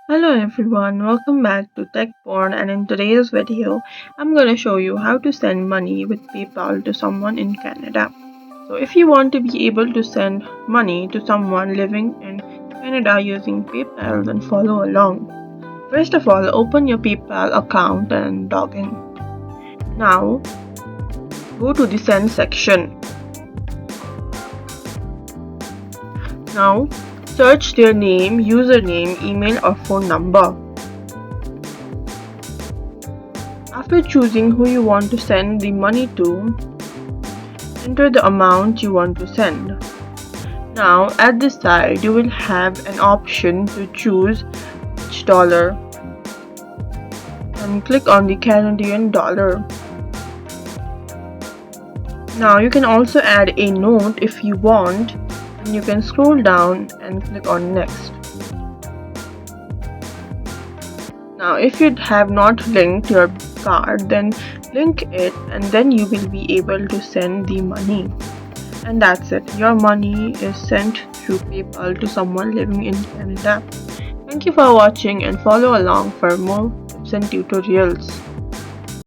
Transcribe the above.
Hello everyone, welcome back to TechPorn, and in today's video I'm going to show you how to send money with PayPal to someone in Canada. So if you want to be able to send money to someone living in Canada using PayPal, then follow along. First of all, open your PayPal account and log in. Now go to the send section. Now search their name, username, email or phone number. After choosing who you want to send the money to, enter the amount you want to send. Now at this side you will have an option to choose which dollar and click on the Canadian dollar. Now you can also add a note if you want, and you can scroll down and click on next. Now if you have not linked your card, then link it and then you will be able to send the money. And that's it. Your money is sent through PayPal to someone living in Canada. Thank you for watching and follow along for more tips and tutorials.